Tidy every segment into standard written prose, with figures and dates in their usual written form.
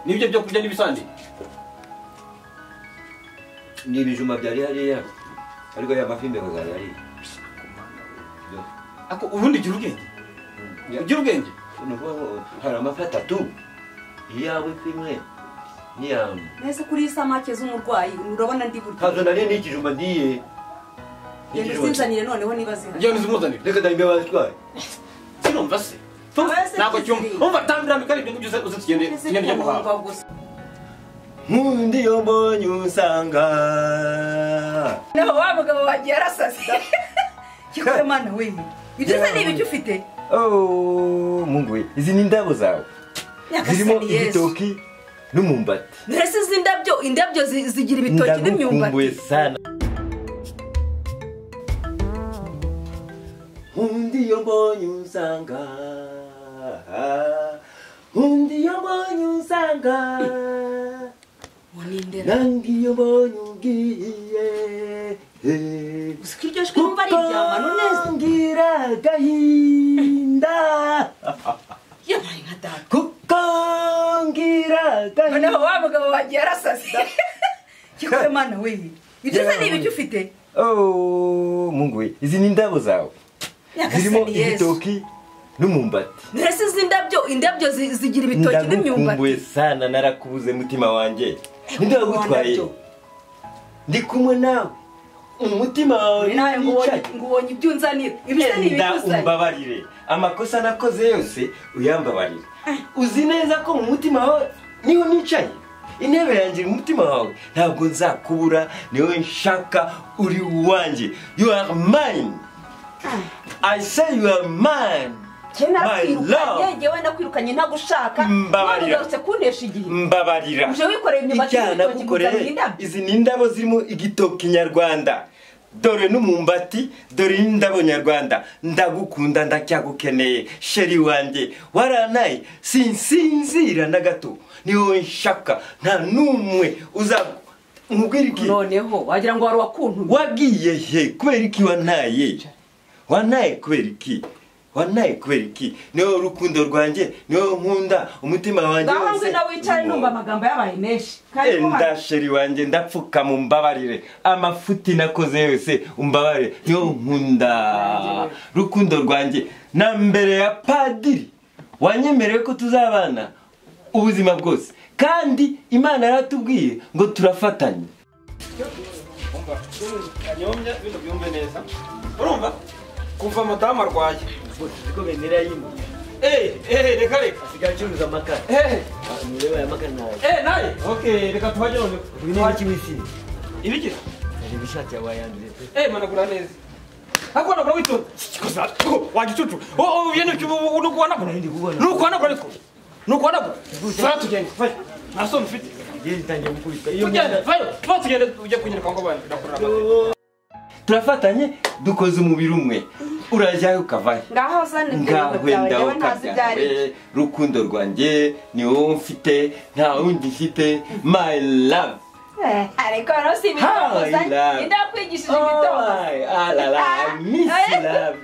nibyo byo kurya n'ibisandi ni ibijuma byari hariya ariko ya mafi mbere zari hariya ako ubundi gira ubwenge ugira ubwenge hari amafi atatu iyawe kimwe niyawe nese kuri isamake z'umurwayi urabona ndi buryo kazo nari n'ikijumba ndiye yego sinzanire noneho niba zihari ngiye nizimuzanire reka ndabimbe bazitwaye sinumva se ntabwo cyumva umva tambira mikari ibyo ngibyo uze tugende ryo guhaha nkundi yo mbonye usanga naho wa mugabo wagiye arasaze cyokwe mana we ibyo se ni ibyo ufite oh mungu we izi ni indabo zawe zirimo ibitoki n'umumbati mbese izi indabyo zigira ibitoki n'imyumbati ndagukumbuye sana nkundi yo mbonye usanga nkundi yo mbonye usanga nangi yo mbonye ugiye usikiryo shkumva ari ibyamano neza ngira gahinda yabaye nka data kuko ngira gahinda naho wa mugabo wagiye arasaze cyokwe mana we ibyo se ni ibyo ufite oh mungu we izi ni indabo zawe zirimo ibitoki n'umumbati mbese izi indabyo zigira ibitoki n'imyumbati ndagukumbuye sana narakubuze mutima wanjye ninde wagutwaye ndi kumwe nawe umutima wawe nawe ngubonye ibyo unzanira ibyo ni ibyo umbabarire amakosa nakoze yose uyambabarire uzi neza ko mu mutima wawe niho nicaye intebe yanjye mu mutima wawe ntabwo nzakubura niwe nshaka uri wanjye you are mine I say you are mine my love yewe nakwirukanye ntagushaka mbabarira kunesha igihe mbabarira uje wikoreye imyumbati n'ibitoki izi ni indabo zirimo igitoki nyarwanda dore n'umumbati dore n'indabo nyarwanda ndagukunda ndacyagukeneye sheri wanjye waranaye sinsinzira na gato niwe nshaka nta numwe uza nkubwira iki noneho wagira ngo wari wakuntu wagiye he kubera iki wanaye kubera iki wanaye kubera iki niwe urukundo rwanjye niwe nkunda umutima wanjye wose ngaho ngwino wicare numva amagambo yabaye menshi ndasheri wanjye ndapfuka mu mbabarire amafuti nakoze yose umbabarire niwe nkunda rukundo rwanjye na mbere ya padiri wanyemereye ko tuzabana ubuzima bwose kandi Imana yaratubwiye ngo turafatanye anyomya bino byumve neza urumva kuva madamu arwaye ziko bendera yimwe reka sigacuruza amakara mureba ya makara nawe naye okay reka tuhajye none ibintu kimisi ibiki ari bishati yabayandire managura neza hako nagura wito kikoza wagicucu yene nukuwana nukuwana fara tugende faya naso mfite yitangiye gukubita tugende faya tugende ujye kunyereka ngo bandi ndakurira turafatanye dukoze umubiri umwe urajyayo ukavayo ngaho zane ngahwenda ukabyare rukundo rwanjye ni wowe mfite nta wundi mfite my love ariko no si bitozanye ndakwigishije ibitondo I miss love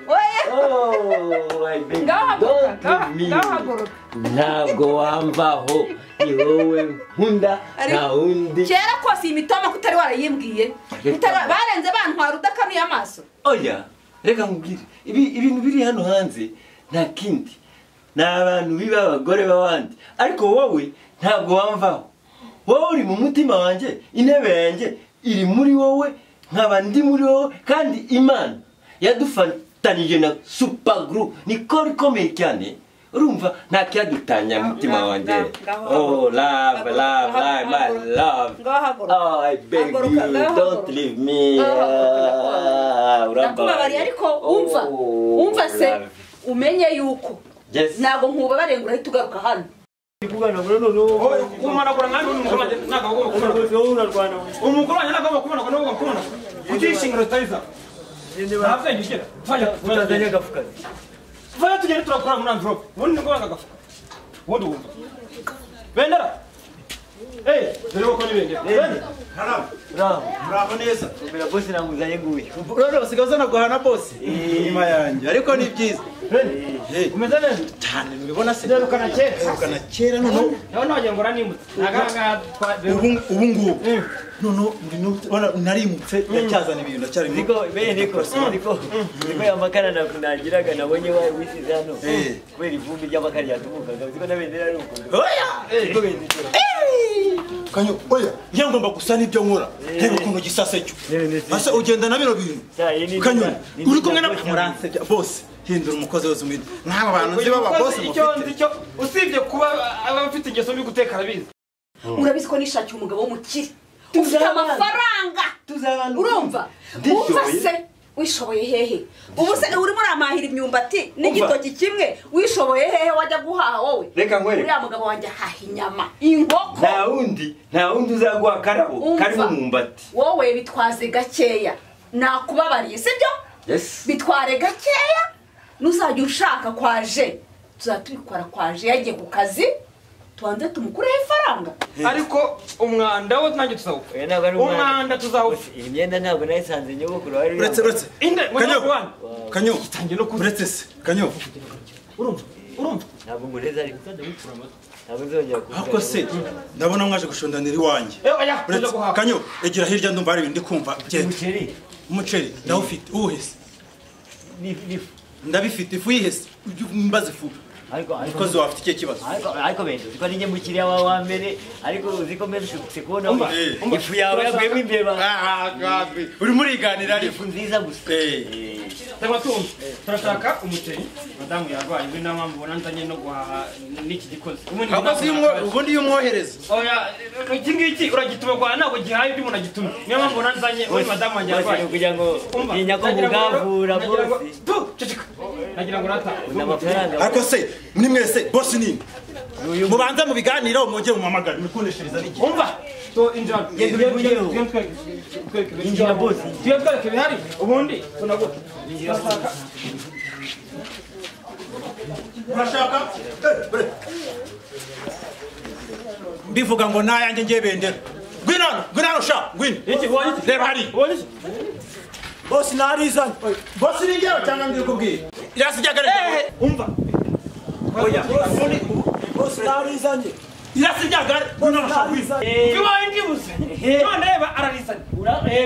I beg don't leave me ntabwo wamvaho ni wowe nkunda nta wundi kera kose imitoma kutari warayimbwiye barenze bantwara udakanuye amaso oya reka nkubwire ibintu biri hano hanze nta kindi ni abantu biba abagore b'abandi ariko wowe ntabwo wamvaho wowe uri mu mutima wanjye intebe yanjye iri muri wowe nkaba ndi muri wowe kandi Imana yadufatanije na Supergroup niko rikomeye cyane urumva nta cyadutanya mutima wanjye oh love my love oh I beg you don't leave me nakubabariye ariko umva se umenye yuko ntabwo nkubabariye ngo urahita ugaruka hano Kugana bro no kumana kora ngani umugore wanjye nagomba kumana umugore wanjye nagomba kumana kutishingiro taiza ntabwo ngikira fanya utazanya gafuka fanya tugende turakora muri envelope ubundi ngo banga gafuka ubundi wumva bendera dore ko ni bendera haram Bravo neza. Kumira boss namuzanye nguyu. Rero basigaza naguhana boss. Inyuma yanjye. Ariko ni byiza. Umeze neza Cyane nibibona se. Derukana kera Derukana kera none. Naho nagiye ngora nimutse naganga Ubu ngubu. None narimutse yacyazana ibintu ndacyari Niko niko yamakara nakundagiraga nabonye wisize hano. Kweli ivumbi ry'amakara yatumukaga. Uziko nabendera ari uko. Oya! Niko bendera. Kanyo, oya, ngomba gusa nibyo nkora. Reba ukuntu gisase cyo. Asa ugenda na bino bintu. Kanyo, uri kumwe na Muranse boss. Hindura umukozi wose umwita. Nk'aba bantu nzi baba boss mufite. icyo usibye kuba abafite ingeso mbi guteka arabizi. Urabizi ko nishakiye umugabo w'umukire. Ufite amafaranga. Urumva? Umva se wishoboye hehe? Ubu se urimo uramahira imyumbati n'igitoki kimwe wishoboye hehe wajya guhaha wowe? Reka ngwere. Uriya mugabo wanjye haha inyama, inkoko. Nta wundi uzaguha karabo karimo umwumbati. Wowe bitwaze gakeya. Nakubabariye sibyo? Yes. Bitware gakeya. Nuzajya ushaka kwaje. Tuzatubikora kwaje yagiye ku kazi. Tuanze tumukureho ifaranga. Ariko umwanda wo nanjye tuzawo. Umwanda tuzawo. Imyenda ntabwo nayisanze nyogokuru wari. Uretse. Kanyo. Kanyo. Gitangiye no kuza. Uretse se. Kanyo. Urumva? Ntabwo ngureza ariko kandi wipfura amato. Ntabwo nzongera kuvuga. Ako se ndabona mwaje gushondanira iwanjye. Oya, Uretse Kanyo, egira hirya ndumva hari ibindi kumva. Umuceri. Umuceri ndawufite uwuhese. Ni Ndabifite ifu yihese. Mbaze ifu. Ariko zo afite iki kibazo. Ariko bendo ziko ari nyemukiriya wa mbere ariko uziko mbere kubona ifu yawe yagwemo imbeba. Gabi. Uri muriganira ari Ifu nziza gusa. Tama tumva. Turashaka umuceri. Madamu yarwaye ibyo nama mbona nzanye no guhaha n'iki gikoze. Ubundi yumwohereza. Oya, iki ngiki uragituma kwa ntabwo gihaye ibyo umuntu agituma. Niyo mpamvu nanzanye we madamu wanjye yarwaye. Kugira ngo inyako mugavura bose. Ceceka. Nagira ngo rata. N'amafaranga. Ariko se ni mwese boss nini? Mubanza mu biganiro mwongeye mu mamagara mukundeshereza n'iki? Umva. To injira. Injira boss. Tuyatweke bihari. Ubundi tunaguta. Urashaka? Urashaka? Bivuga ngo nayanjye ngiye bendera. Gwinano sha, gwin. Iki wani? Reba hari. Wani? Boss narizanye. Boss ni ngero cyangwa ndi kubwira. Irasijagare. Umva. Oya. Boss narizanye. Irasijagare. Gwinano sha, gwin. Kibaye ndibuze. None reba ararizanye.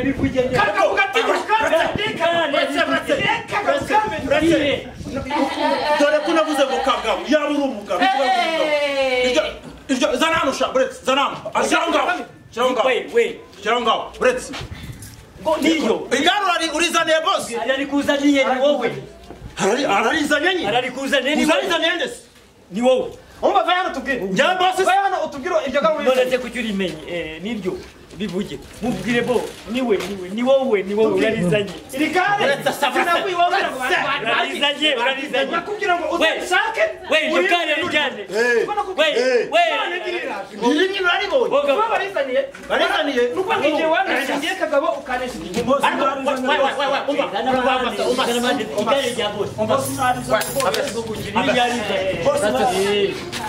Bivuge nde. Kaka Dore kunavuze ngo kagabo yaba uri umugabo. Iryo zanano sha, bretse zanano. Ashanga. Shanga. Bretse. Niyo. Igaro urizaniye boss. Ari kuzaniye ni wowe. Ararizanye nyine. Ari kuzaniye ni wowe. Uzalizanye ndese. Ni wowe. Umva vayano tubwire. Njya boss. Vayano utubwire ibyo garo. None se kucyurimenye nibyo bivuge. Mubwire bo ni wowe yarizanye. Irikare. Urarizanye. Nakubwira ngo uzashake. We jokare rijane. Iri ni baribonye. Kuba barizaniye. Barizaniye. Nuko ngiye wana ngiye kagabo ukanesha.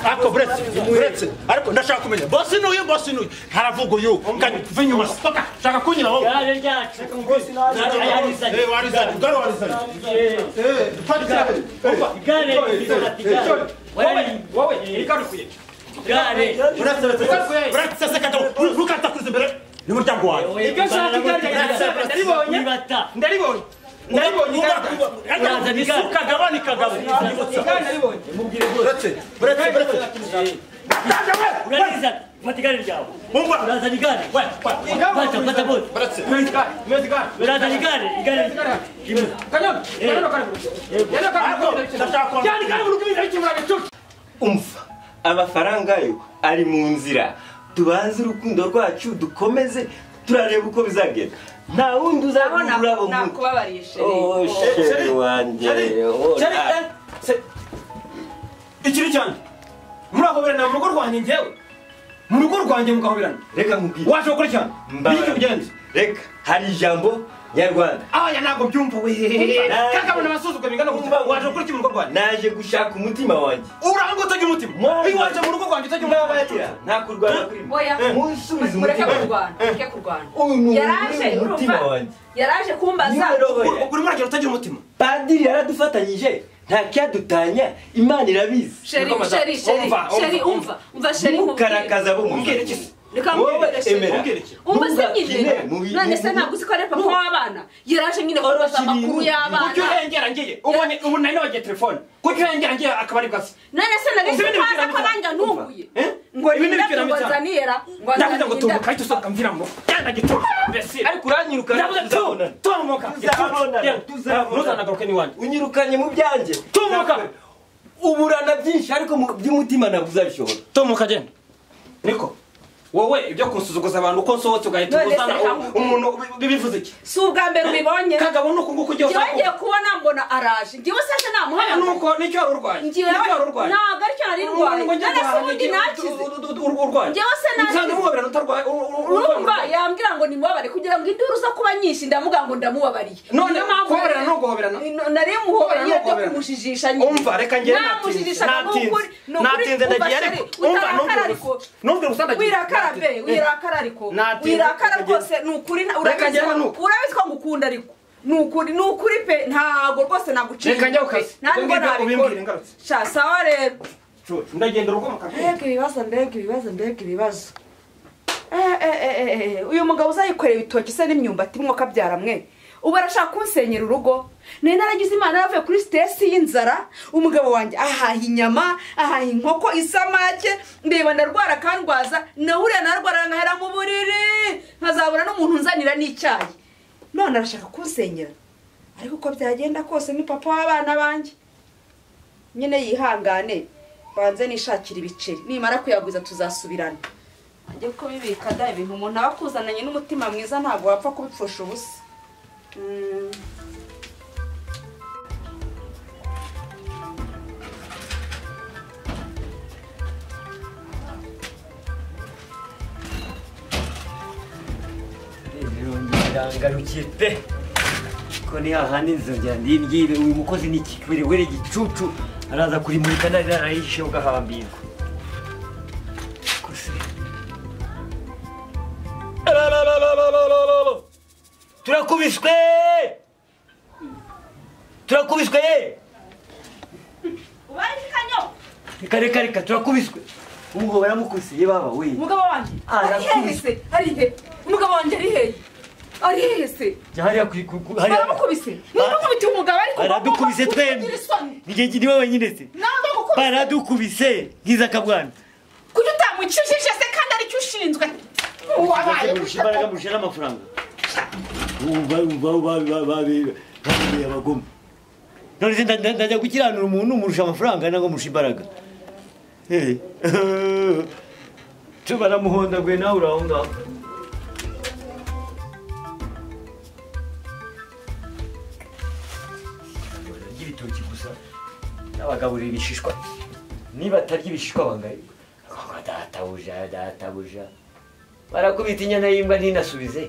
Ako bretse. Ariko ndashaka kumenya. Boss nuyu. Haravuga uyu. Vinyuma. Toka. Shaka kunyira wowe. Gare ryacu. Warizanye. Garo warizanye. Fatira. Gare. Wowe ikarukuye. Gare. Bretse sekado. Rukata kuze imbere. Ni muryango wawe. Ibyo shaka ndaribonye. Ndaribonye. Kagabani. Ndaribonye. Mubwire bretse. Urarizanye. Matigare ryawe. Mumba. Urazanye igare. Fata boss. Bretse. Urazanye igare. Umva. Amafaranga yo ari mu nzira. Tubanze urukundo rwacu dukomeze turareba uko bizagenda. Nta wundi uzagura abo muntu. Nakubabariye sheri wanje. Ikiri cyane. Murahoberana mu rugo rwanjye ngewe. Mu rugo rwanjye mugahoberana. Reka nkubwire. Waje gukora cyane. Biki kugenza. reka hari ijambo nyarwanda aya ntabwo byumva we kakabona abasuzugura bingana gutya waje gukora iki mu rugo rwanjye naje gushaka umutima wanjye uranga utagira umutima iyo waje mu rugo rwanjye utagira umutima nta kurwana kurimo oya munsubize mureke umutima kurwana mureke kurwana uyu yaraje umutima urumva wanjye yaraje kumbaza uri muragira utagira umutima padiri yaradufatanyije nta cyadutanya imana irabizi sheri umva sheri mukarakaza bo umbwire iki reka wowe emera umva se nyine none se ntabwo uzi ko ari papa w'abana yaraje nyine kubaza amakuru y'abana kuki urengera ngiye ubonye ubu nari nabagiye telefone kuki urengera ngiye akaba ari bwase none se nari kwaza ko banja ntunguye ngo ibintu ibintu ngo zaniyera ngo ndavuze ngo tumbuka ahita usohoka mvira ngo genda gituba mbese ariko uranyirukana ndavuze tumuka ntuzanagaruke n'iwanjye unyirukanye mu byanjye tumuka uburana byinshi ariko mu by'umutima ntabwo uzabishobora tumuka genda niko wowe ibyo kunsuzuguza abantu uko nsohotse ugahita uzana umuntu bibivuze iki si ubwa mbere ubibonye kagabo nuko nguko ugiye ngiye kubona mbona araje ngiwe sase namuhamagara nuko nicyo wari urwaye ntabwo aricyo nari ndwaye none se ubundi nakize ngiwe se nakize urumva yambwira ngo nimubabare kugira ngo induru zo kuba nyinshi ndamuga ngo ndamubabariye none kuhoberana no guhoberana nari muhoberanye byo kumushishisha nyine umva reka ngende natinze ndagiye ariko umva numve gusandagira wirakara ariko wirakara rwose ni ukuri urabizi ko ngukunda ariko ni ukuri pe ntabwo rwose naguciye reka njya ukazi ntabwo nabikora sha sawa rero ndagenda urugo mukaka mbega ibibazo uyu mugabo uzayikorera ibitoki se n'imyumbati mwuka byaramwe ubu arashaka kunsenyera urugo nari naragize imana yavuye kuri sitesi y'inzara umugabo wanjye ahaha inyama ahaha inkoko isamake ndeba ndarwara kandwaza nahuriye narwara nkahera mu buriri nkazabura n'umuntu unzanira n'icyayi none arashaka kunsenyera ariko uko byagenda kose ni papa w'abana banjye nyine yihangane banze nishakira ibiceri nimara kuyagwiza tuzasubirana ajye kubibika da ibintu umuntu aba akuzananye n'umutima mwiza ntabwo wapfa kubipfusha ubusa ngarukiye pe ko ni hahandi nzongera ndibwire uyu mukozi ni ikiwerewere gicucu araza kurimurika nari narahishe ugahambirwa turakubiswe reka turakubiswe umugabo baramukubise ye baba we umugabo wanjye ari hehe umugabo wanjye ari hehe ari hehe se baramukubise nimukubite umugabo ariko baradukubise twembi n'igihe niwe wenyine se baradukubise nkiza akabwana kuki utamwicishije se kandi aricyo ushinzwe imbaraga murusha n'amafaranga babiye abagome none se ndajya gukiranura umuntu murusha amafaranga nangwa murusha imbaraga baramuhondaguye nawe uri aho ngaho bararya ibitoki gusa n'abagaburira ibishishwa niba atarya ibishishwa bangaye databuja barakubita inyana y'imbwa ntinasubize